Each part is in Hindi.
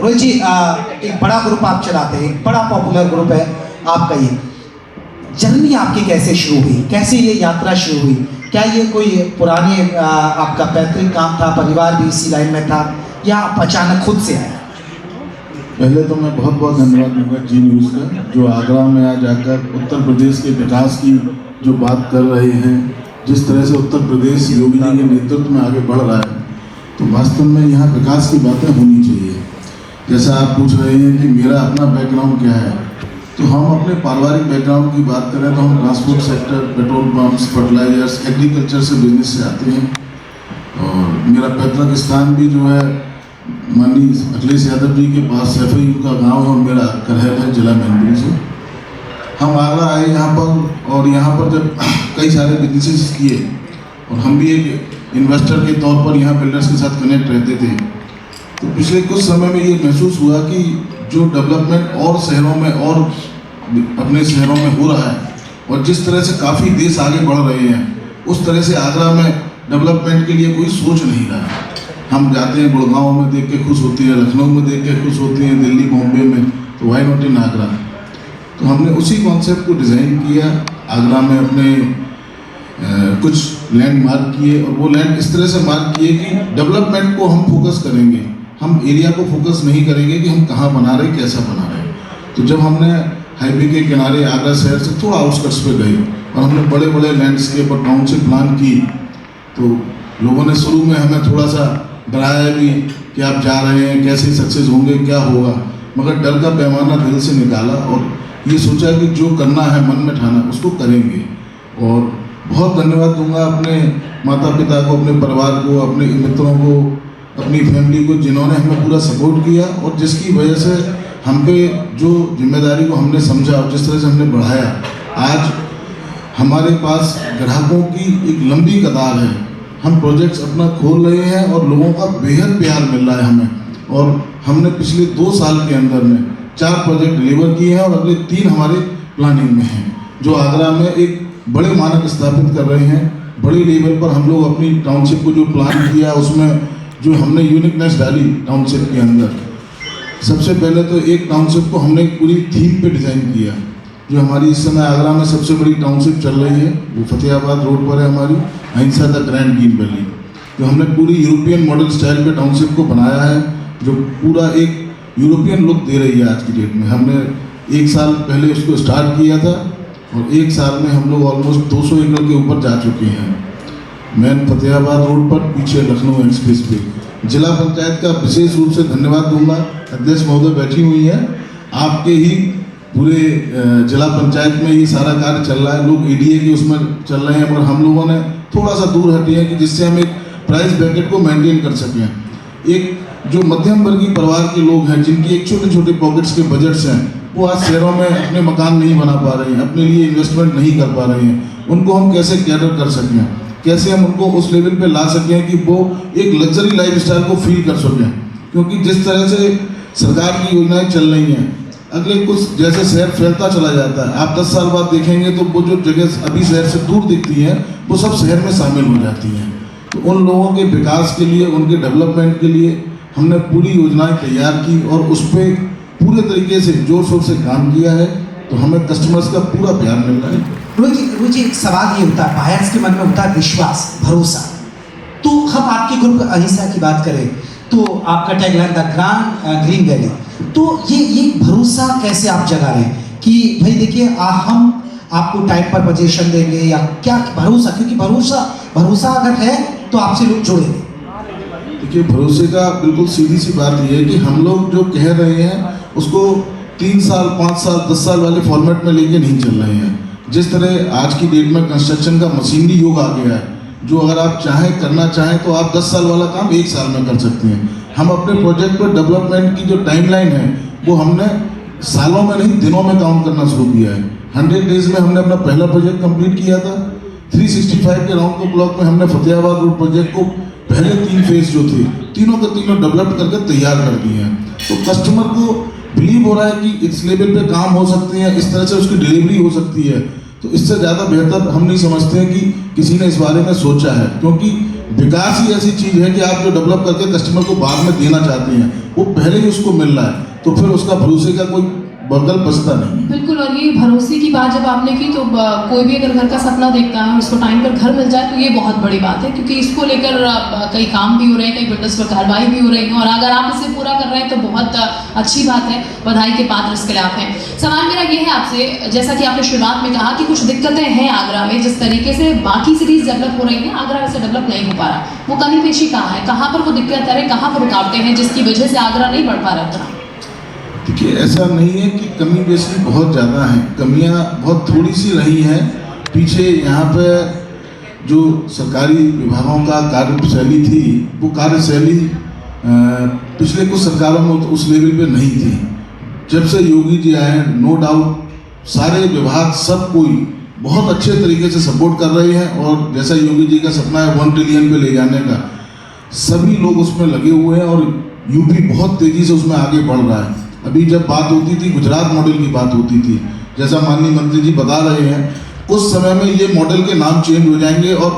रोहित जी, एक बड़ा ग्रुप आप चलाते हैं, एक बड़ा पॉपुलर ग्रुप है आपका। ये जर्नी आपकी कैसे शुरू हुई, कैसे ये यात्रा शुरू हुई? क्या ये कोई पुराने आपका पैतृक काम था, परिवार भी इसी लाइन में था, या आप अचानक खुद से आया? पहले तो मैं बहुत बहुत धन्यवाद दूंगा जी न्यूज़ का, जो आगरा में आज आकर उत्तर प्रदेश के विकास की जो बात कर रहे हैं, जिस तरह से उत्तर प्रदेश योगी जी के नेतृत्व में आगे बढ़ रहा है, तो वास्तव में यहाँ विकास की बातें होनी चाहिए। जैसा आप पूछ रहे हैं कि मेरा अपना बैकग्राउंड क्या है, तो हम अपने पारिवारिक बैकग्राउंड की बात करें तो हम transport sector, petrol pumps, fertilisers, agriculture से बिजनेस से आते हैं। और मेरा पैतृक स्थान भी जो है माननीय अखिलेश यादव जी के पास सैफई का गांव है, और मेरा करहल है, जिला मैनपुरी से। हम आगरा आए यहाँ पर, और यहाँ पर जब कई सारे बिजनेसेस किए, और हम भी एक इन्वेस्टर के तौर पर यहाँ बिल्डर्स के साथ कनेक्ट रहते थे, तो पिछले कुछ समय में ये महसूस हुआ कि जो डेवलपमेंट और शहरों में और अपने शहरों में हो रहा है, और जिस तरह से काफ़ी देश आगे बढ़ रहे हैं, उस तरह से आगरा में डेवलपमेंट के लिए कोई सोच नहीं रहा है। हम जाते हैं गुड़गांव में देख के खुश होते हैं, लखनऊ में देख के खुश होते हैं, दिल्ली, बॉम्बे में, तो वाई नॉट इन आगरा? तो हमने उसी कॉन्सेप्ट को डिज़ाइन किया, आगरा में अपने कुछ लैंड मार्क किए, और वो लैंड इस तरह से मार्क किए कि डेवलपमेंट को हम फोकस करेंगे, हम एरिया को फोकस नहीं करेंगे कि हम कहाँ बना रहे, कैसा बना रहे। तो जब हमने हाईवे के किनारे आगरा शहर से थोड़ा आउटस्कर्ट्स पे गए, और हमने बड़े बड़े लैंडस्केप और टाउनशिप प्लान की, तो लोगों ने शुरू में हमें थोड़ा सा डराया भी कि आप जा रहे हैं, कैसे सक्सेस होंगे, क्या होगा, मगर डर का पैमाना दिल से निकाला, और ये सोचा कि जो करना है, मन में ठाना, उसको करेंगे। और बहुत धन्यवाद दूंगा अपने माता पिता को, अपने परिवार को, अपने मित्रों को, अपनी फैमिली को, जिन्होंने हमें पूरा सपोर्ट किया, और जिसकी वजह से हम पे जो जिम्मेदारी को हमने समझा और जिस तरह से हमने बढ़ाया, आज हमारे पास ग्राहकों की एक लंबी कतार है। हम प्रोजेक्ट्स अपना खोल रहे हैं, और लोगों का बेहद प्यार मिल रहा है हमें। और हमने पिछले 2 साल के अंदर में 4 प्रोजेक्ट डिलीवर किए हैं, और अगले 3 हमारे प्लानिंग में हैं, जो आगरा में एक बड़े मानक स्थापित कर रहे हैं। बड़ी लेवल पर हम लोग अपनी टाउनशिप को जो प्लान किया, उसमें जो हमने यूनिकनेस डाली टाउनशिप के अंदर, सबसे पहले तो एक टाउनशिप को हमने पूरी थीम पे डिज़ाइन किया। जो हमारी इस समय आगरा में सबसे बड़ी टाउनशिप चल रही है, वो फतेहाबाद रोड पर है हमारी, अहिंसा द ग्रैंड ग्रीन वैली। जो हमने पूरी यूरोपियन मॉडल स्टाइल पे टाउनशिप को बनाया है, जो पूरा एक यूरोपियन लुक दे रही है आज की डेट में। हमने 1 साल पहले उसको स्टार्ट किया था, और 1 साल में हम लोग ऑलमोस्ट 200 एकड़ के ऊपर जा चुके हैं। मेन फतेहाबाद रोड पर, पीछे लखनऊ एक्सप्रेस पे। जिला पंचायत का विशेष रूप से धन्यवाद दूंगा, अध्यक्ष महोदय बैठी हुई हैं, आपके ही पूरे जिला पंचायत में ये सारा कार्य चल रहा है। लोग एडीए के उसमें चल रहे हैं, पर हम लोगों ने थोड़ा सा दूर हटे हैं कि जिससे हम एक प्राइस ब्रैकेट को मेंटेन कर सकें। एक जो मध्यम वर्गीय परिवार के लोग हैं, जिनकी एक छोटे छोटे पॉकेट्स के बजट्स हैं, वो आज शहरों में अपने मकान नहीं बना पा रहे हैं, अपने लिए इन्वेस्टमेंट नहीं कर पा रहे हैं, उनको हम कैसे कैटर कर सकें, कैसे हम उनको उस लेवल पे ला सकें कि वो एक लग्जरी लाइफस्टाइल को फील कर सकें। क्योंकि जिस तरह से सरकार की योजनाएं चल रही हैं, अगले कुछ जैसे शहर फैलता चला जाता है, आप 10 साल बाद देखेंगे तो वो जो जगह अभी शहर से दूर दिखती हैं, वो सब शहर में शामिल हो जाती हैं। तो उन लोगों के विकास के लिए, उनके डेवलपमेंट के लिए हमने पूरी योजनाएं तैयार की, और उस पर पूरे तरीके से जोर शोर से काम किया है। तो हमें कस्टमर्स का पूरा प्यार मिल रहा है। रोहित जी, एक सवाल ये होता है, बायर्स के मन में होता है विश्वास, भरोसा। तो हम आपके ग्रुप अहिंसा की बात करें तो आपका टैगलाइन द ग्रीन वैली, तो ये भरोसा कैसे आप जगा रहे हैं कि भाई देखिए हम आपको टाइम पर पोजीशन देंगे, या क्या भरोसा? क्योंकि भरोसा अगर है तो आपसे लोग जुड़ेंगे। देखिए, भरोसे का बिल्कुल सीधी सी बात यह है कि हम लोग जो कह रहे हैं उसको 3 साल, 5 साल, 10 साल वाले फॉर्मेट में लेके नहीं चल रहे हैं। जिस तरह आज की डेट में कंस्ट्रक्शन का मशीनरी युग आ गया है, जो अगर आप करना चाहें तो आप 10 साल वाला काम 1 साल में कर सकते हैं। हम अपने प्रोजेक्ट पर डेवलपमेंट की जो टाइमलाइन है, वो हमने सालों में नहीं, दिनों में काउंट करना शुरू किया है। 100 डेज में हमने अपना पहला प्रोजेक्ट कंप्लीट किया था। 365 के राउंड को ब्लॉक में हमने फतेहाबाद रोड प्रोजेक्ट को पहले 3 फेज जो थे, तीनों के तीनों डेवलप करके तैयार कर दिए हैं। तो कस्टमर को बिलीव हो रहा है कि इस लेवल पे काम हो सकते हैं, इस तरह से उसकी डिलीवरी हो सकती है। तो इससे ज़्यादा बेहतर हम नहीं समझते हैं कि किसी ने इस बारे में सोचा है, क्योंकि विकास ही ऐसी चीज है कि आप जो डेवलप करके कस्टमर को बाद में देना चाहते हैं वो पहले ही उसको मिल रहा है, तो फिर उसका भरोसे का कोई बगल बचता नहीं। बिल्कुल, और ये भरोसे की बात जब आपने की तो कोई भी अगर घर का सपना देखता है और उसको टाइम पर घर मिल जाए तो ये बहुत बड़ी बात है, क्योंकि इसको लेकर कई काम भी हो रहे हैं, कई बिजनेस पर कार्रवाई भी हो रही है, और अगर आप इसे पूरा कर रहे हैं तो बहुत अच्छी बात है, बधाई के पात्र इसके लिए आप हैं। सवाल मेरा ये है आपसे, जैसा कि आपने शुरुआत में कहा कि कुछ दिक्कतें हैं आगरा में, जिस तरीके से बाकी सिटीज डेवलप हो रही हैं आगरा वैसे डेवलप नहीं हो पा रहा, वो कमी पेशी कहाँ है, कहाँ पर वो दिक्कत है, कहाँ पर रुकावटें हैं जिसकी वजह से आगरा नहीं बढ़ पा रहा उतना? देखिए, ऐसा नहीं है कि कमी बेसी बहुत ज़्यादा है, कमियां बहुत थोड़ी सी रही हैं। पीछे यहाँ पे जो सरकारी विभागों का कार्यशैली थी वो कार्यशैली पिछले कुछ सरकारों में उस लेवल पे नहीं थी। जब से योगी जी आए, नो डाउट सारे विभाग सब कोई बहुत अच्छे तरीके से सपोर्ट कर रहे हैं, और जैसा योगी जी का सपना है 1 ट्रिलियन पे ले जाने का, सभी लोग उसमें लगे हुए हैं और यूपी बहुत तेज़ी से उसमें आगे बढ़ रहा है। अभी जब बात होती थी गुजरात मॉडल की बात होती थी, जैसा माननीय मंत्री जी बता रहे हैं, कुछ समय में ये मॉडल के नाम चेंज हो जाएंगे और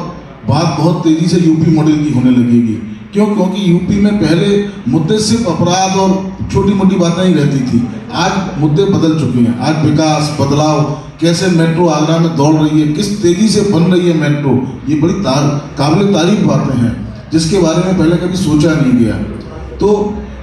बात बहुत तेज़ी से यूपी मॉडल की होने लगेगी। क्यों? क्योंकि यूपी में पहले मुद्दे सिर्फ अपराध और छोटी मोटी बातें ही रहती थी, आज मुद्दे बदल चुके हैं। आज विकास, बदलाव, कैसे मेट्रो आगरा में दौड़ रही है, किस तेज़ी से बन रही है मेट्रो, ये बड़ी काबिल तारीफ बातें हैं जिसके बारे में पहले कभी सोचा नहीं गया। तो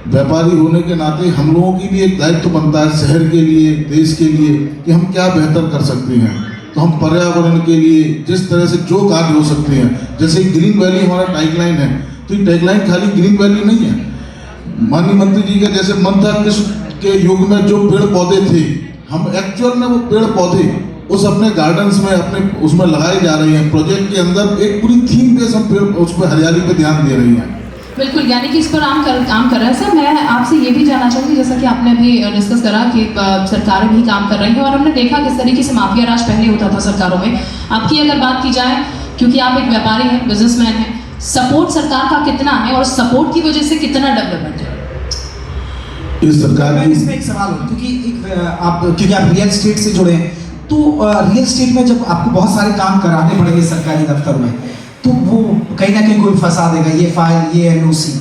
व्यापारी होने के नाते हम लोगों की भी एक दायित्व बनता है शहर के लिए, देश के लिए, कि हम क्या बेहतर कर सकते हैं। तो हम पर्यावरण के लिए जिस तरह से जो कार्य हो सकते हैं, जैसे ग्रीन वैली हमारा टैगलाइन है, तो ये टैगलाइन खाली ग्रीन वैली नहीं है। माननीय मंत्री जी का जैसे मन था, कृष्ण के युग में जो पेड़ पौधे थे, हम एक्चुअल में वो पेड़ पौधे उस अपने गार्डन्स में अपने उसमें लगाए जा रहे हैं। प्रोजेक्ट के अंदर एक पूरी थीम बेस हम पेड़ उस पर हरियाली पे ध्यान दे रही हैं। बिल्कुल, यानी कि इस पर काम कर रहे हैं। सर, मैं आपसे ये भी जानना चाहूँगी, जैसा कि आपने अभी डिस्कस करा कि सरकारें भी काम कर रही हैं और हमने देखा किस तरीके से माफिया राज पहले होता था सरकारों में। आपकी अगर बात की जाए, क्योंकि आप एक व्यापारी हैं, बिजनेसमैन हैं, सपोर्ट सरकार का कितना है और सपोर्ट की वजह से कितना डेवलपमेंट है इस सरकार की? इसमें एक सवाल हो, क्योंकि आप रियल एस्टेट से जुड़े हैं, तो रियल एस्टेट में जब आपको बहुत सारे काम कराने पड़ेंगे सरकारी दफ्तर में, तो वो कहीं ना कहीं कोई फंसा देगा, ये फाइल, ये एनओसी,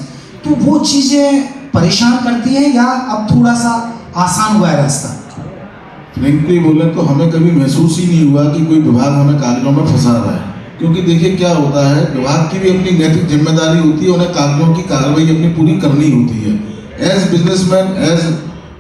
तो वो चीज़ें परेशान करती हैं या अब थोड़ा सा आसान हुआ है रास्ता? फ्रेंकली बोले तो हमें कभी महसूस ही नहीं हुआ कि कोई विभाग हमें कागजों में फंसा रहा है, क्योंकि देखिए क्या होता है, विभाग की भी अपनी नैतिक जिम्मेदारी होती है, उन्हें कागजों की कार्रवाई अपनी पूरी करनी होती है। एज बिजनेसमैन,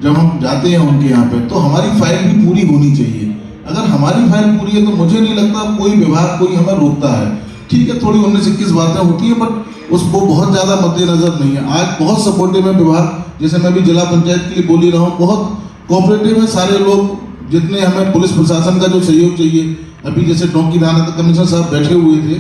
जब हम जाते हैं उनके यहाँ पे, तो हमारी फाइल भी पूरी होनी चाहिए। अगर हमारी फाइल पूरी है तो मुझे नहीं लगता कोई विभाग कोई हमें रोकता है। ठीक है, थोड़ी 19-21 बातें होती है, बट उसको बहुत ज़्यादा मद्देनजर नहीं है। आज बहुत सपोर्टिव है विभाग, जैसे मैं भी जिला पंचायत के लिए बोल ही रहा हूँ, बहुत कोऑपरेटिव है सारे लोग, जितने हमें पुलिस प्रशासन का जो सहयोग चाहिए। अभी जैसे डोंकी थाना के कमिश्नर साहब बैठे हुए थे,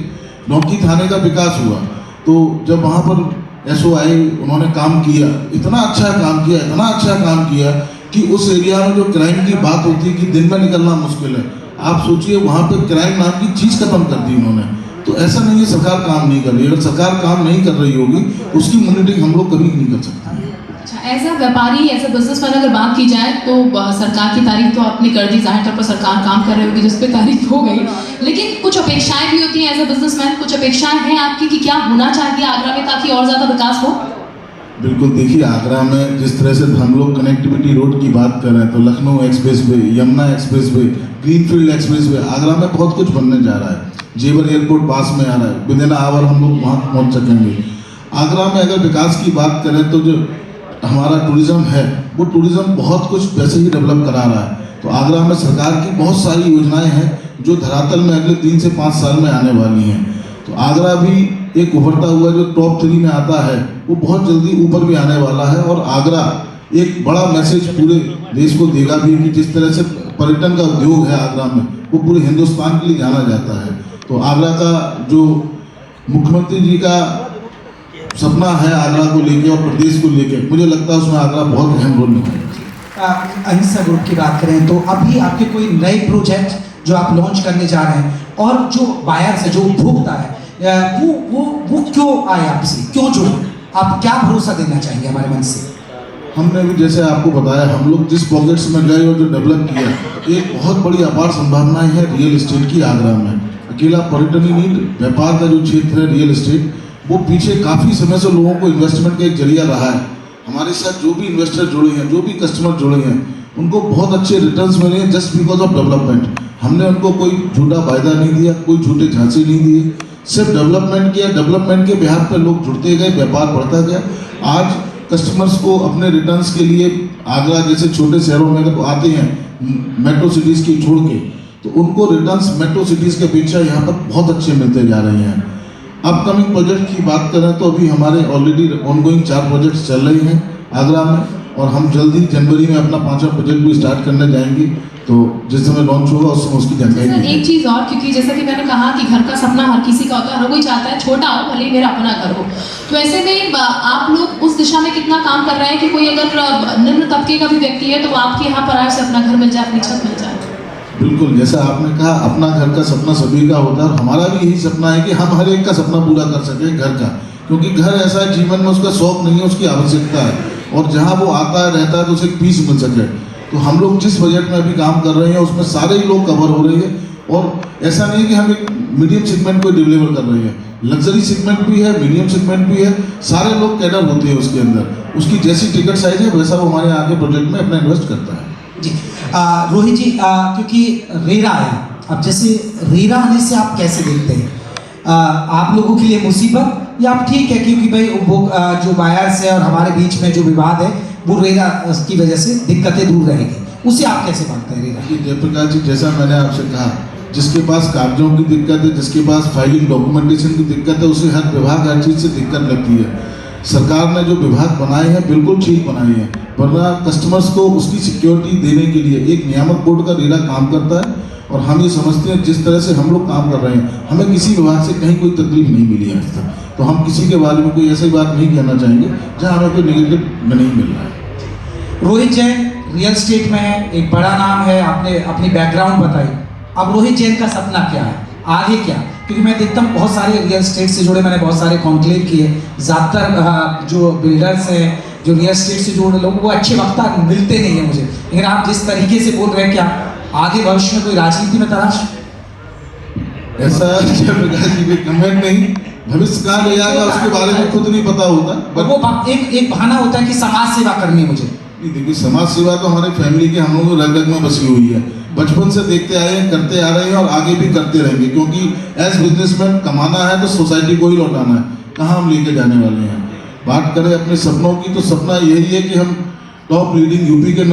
डोंकी थाने का विकास हुआ, तो जब वहाँ पर एसओ आए, उन्होंने काम किया, इतना अच्छा काम किया कि उस एरिया में जो क्राइम की बात होती है कि दिन में निकलना मुश्किल है, आप सोचिए वहाँ पर क्राइम नाम की चीज़ खत्म कर दी उन्होंने। तो ऐसा नहीं है सरकार काम नहीं कर रही, अगर सरकार काम नहीं कर रही होगी उसकी मॉनिटरिंग हम लोग कभी नहीं कर सकते। अच्छा, एज अ व्यापारी, एज अ बिजनेसमैन अगर बात की जाए तो सरकार की तारीफ तो आपने कर दी, जाहिर तौर पर सरकार काम कर रही होगी जिस पे तारीफ हो गई, लेकिन कुछ अपेक्षाएं भी होती हैं एज अ बिजनेसमैन, कुछ अपेक्षाएं हैं आपकी कि क्या होना चाहिए आगरा में ताकि और ज़्यादा विकास हो? बिल्कुल, देखिए आगरा में जिस तरह से हम लोग कनेक्टिविटी रोड की बात कर रहे हैं, तो Lucknow express way, Yamuna express way, greenfield express way, Agra में बहुत कुछ बनने जा रहा है। जेवर एयरपोर्ट पास में आ रहा है, विदिन आवर हम लोग वहाँ पहुँच सकेंगे। आगरा में अगर विकास की बात करें तो जो हमारा टूरिज़्म है, वो टूरिज़्म बहुत कुछ वैसे ही डेवलप करा रहा है। तो आगरा में सरकार की बहुत सारी योजनाएं हैं जो धरातल में अगले 3 से 5 साल में आने वाली हैं। तो आगरा भी एक उभरता हुआ जो टॉप 3 में आता है, वो बहुत जल्दी ऊपर भी आने वाला है। और आगरा एक बड़ा मैसेज पूरे देश को देगा भी कि जिस तरह से पर्यटन का उद्योग है आगरा में, वो पूरे हिंदुस्तान के लिए जाना जाता है। तो आगरा का जो मुख्यमंत्री जी का सपना है आगरा को लेके और प्रदेश को लेके, मुझे लगता है उसमें आगरा बहुत अहम रोल निभाएगा। अहिंसा ग्रुप की बात करें तो अभी आपके कोई नए प्रोजेक्ट जो आप लॉन्च करने जा रहे हैं, और जो बायर्स है, जो उपभोक्ता है, वो क्यों आए आपसे, क्यों जुड़े, आप क्या भरोसा देना चाहेंगे हमारे मन से? हमने भी जैसे आपको बताया, हम लोग जिस पॉकेट्स में गए और जो डेवलप किया, एक बहुत बड़ी अपार संभावनाएं है रियल एस्टेट की आगरा में। अकेला पर्यटन ही नहीं, व्यापार का जो क्षेत्र है रियल एस्टेट, वो पीछे काफ़ी समय से लोगों को इन्वेस्टमेंट का एक जरिया रहा है। हमारे साथ जो भी इन्वेस्टर जुड़े हैं, जो भी कस्टमर जुड़े हैं, उनको बहुत अच्छे रिटर्न्स मिले हैं जस्ट बिकॉज ऑफ डेवलपमेंट। हमने उनको कोई झूठा वायदा नहीं दिया, कोई झूठे झांसे नहीं दिए, सिर्फ डेवलपमेंट किया। डेवलपमेंट के बिहार पर लोग जुड़ते गए, व्यापार बढ़ता गया। आज कस्टमर्स को अपने रिटर्न्स के लिए आगरा जैसे छोटे शहरों में अगर आते हैं मेट्रो सिटीज़ की छोड़ के, तो उनको रिटर्न्स मेट्रो सिटीज़ के अपेक्षा यहाँ पर बहुत अच्छे मिलते जा रहे हैं। अपकमिंग प्रोजेक्ट की बात करें तो अभी हमारे ऑलरेडी ऑनगोइंग 4 प्रोजेक्ट्स चल रही हैं आगरा में, और हम जल्दी जनवरी में अपना 5वां प्रोजेक्ट भी स्टार्ट करने जाएंगे। तो जिस समय लॉन्च होगा उस समय उसकी जानकारी सर एक चीज़ और, क्योंकि जैसा कि मैंने कहा कि घर का सपना हर किसी का होता है, हर कोई चाहता है छोटा हो भले ही मेरा अपना घर हो। तो ऐसे में आप लोग उस दिशा में कितना काम कर रहे हैं कि कोई अगर निम्न तबके का भी व्यक्ति है तो आपके यहाँ पर आए से अपना घर मिल जाए, अपनी छत मिल जाए? बिल्कुल, जैसा आपने कहा अपना घर का सपना सभी का होता है, और हमारा भी यही सपना है कि हम हर एक का सपना पूरा कर सकें घर का, क्योंकि घर ऐसा है जीवन में उसका शौक नहीं है, उसकी आवश्यकता है, और जहाँ वो आता है रहता है तो उसे एक पीस मिल सके। तो हम लोग जिस बजट में अभी काम कर रहे हैं उसमें सारे ही लोग कवर हो रहे हैं, और ऐसा नहीं कि हम एक मीडियम सेगमेंट को डिलीवर कर रहे हैं, लग्जरी सेगमेंट भी है, मीडियम सेगमेंट भी है, सारे लोग कैडर होते हैं उसके अंदर। उसकी जैसी टिकट साइज है वैसा वो हमारे आगे प्रोजेक्ट में अपना इन्वेस्ट करता है। जी रोहित जी, क्योंकि रेरा आया, अब जैसे रेरा आने से आप कैसे देखते हैं? आप लोगों के लिए मुसीबत या आप ठीक है क्योंकि भाई वो जो बायर्स है और हमारे बीच में जो विवाद है वो रेरा की वजह से दिक्कतें दूर रहेगी, उसे आप कैसे मानते हैं रेरा? जयप्रकाश जी, जैसा मैंने आपसे कहा, जिसके पास कागजों की दिक्कत है, जिसके पास फाइलिंग डॉक्यूमेंटेशन की दिक्कत है, उसे हर विभाग हर चीज़ से दिक्कत लगती है। सरकार ने जो विभाग बनाए हैं बिल्कुल ठीक बनाए हैं, वरना कस्टमर्स को उसकी सिक्योरिटी देने के लिए एक नियामक बोर्ड का रेरा काम करता है, और हम ये समझते हैं जिस तरह से हम लोग काम कर रहे हैं हमें किसी विभाग से कहीं कोई तकलीफ नहीं मिली आज तक। तो हम किसी के बारे में कोई ऐसी बात नहीं कहना चाहेंगे जहाँ हमें कोई नेगेटिव नहीं मिल रहा है। रोहित जैन रियल स्टेट में है, एक बड़ा नाम है, आपने अपनी बैकग्राउंड बताई। अब रोहित जैन का सपना क्या है, आगे क्या? क्योंकि मैं देखता हूँ बहुत सारे रियल स्टेट से जुड़े, मैंने बहुत सारे कॉन्क्लेव किए, ज़्यादातर जो बिल्डर्स हैं, जो रियल स्टेट से जुड़े लोग, वो अच्छे वक्ता मिलते नहीं हैं मुझे। लेकिन आप जिस तरीके से बोल रहे हैं, क्या आगे भविष्य में कोई राजनीति में तलाश? ऐसा जयप्रकाश जी कोई कमेंट नहीं, भविष्य कहाँ ले जाएगा उसके बारे में खुद नहीं पता होता। और वो एक बहाना होता है कि समाज सेवा करनी है मुझे। नहीं, देखिए समाज सेवा तो हमारी फैमिली के हम लोगों को रग रग में बसी हुई है, बचपन से देखते आए हैं, करते आ रहे हैं और आगे भी करते रहेंगे, क्योंकि एज बिजनेसमैन कमाना है तो सोसाइटी को ही लौटाना है, कहाँ हम लेके जाने वाले हैं। बात करें अपने सपनों की तो सपना यही है कि हम टॉप लीडिंग यूपी के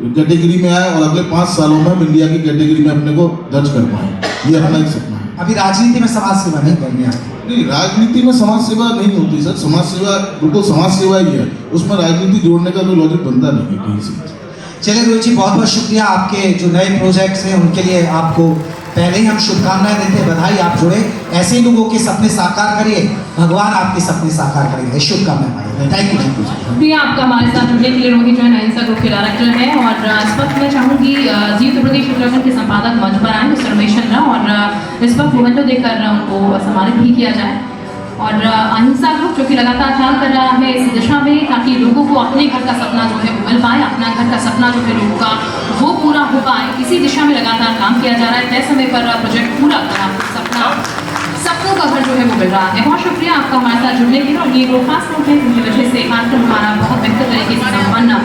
कैटेगरी में आए और अगले 5 सालों में हम इंडिया की कैटेगरी में अपने को दर्ज कर पाएँ, ये अपना एक सपना है। अभी राजनीति में समाज सेवा नहीं करनी है? नहीं, राजनीति में समाज सेवा नहीं होती सर, समाज सेवा बिल्कुल समाज सेवा ही है, उसमें राजनीति जोड़ने का कोई लॉजिक बनता नहीं है कहीं से। चलिए रोहित जी, बहुत बहुत शुक्रिया। आपके जो नए प्रोजेक्ट्स हैं उनके लिए आपको पहले ही हम शुभकामनाएं देते हैं, बधाई। आप जुड़े, ऐसे ही लोगों के सपने साकार करिए, भगवान आपके सपने साकार करेंगे। शुभकामनाएं। Thank you. प्रिया, आपका हमारे साथ जुड़ने के लिए रोहित जैन अहिंसा ग्रुप के डायरेक्टर हैं, और इस वक्त मैं चाहूँगी जी उत्तर प्रदेश उत्तराखंड के संपादक मंच पर आए मिस्टर रमेश चंद्रा, और इस वक्त मोमेंटो देकर उनको सम्मानित भी किया जाए। और अहिंसा ग्रुप जो कि लगातार काम कर रहा है इस दिशा में, ताकि लोगों को अपने घर का सपना जो है वो मिल पाए, अपना घर का सपना जो है लोगों का वो पूरा हो पाए, इसी दिशा में लगातार काम किया जा रहा है। तय समय पर प्रोजेक्ट पूरा करना, सपनों का घर जो है वो मिल रहा है। बहुत शुक्रिया आपका हमारे साथ जुड़ने के लिए, और ये वो खास लोग हैं जिनकी वजह से कार्यक्रम हमारा बहुत बेहतर तरीके से संपन्न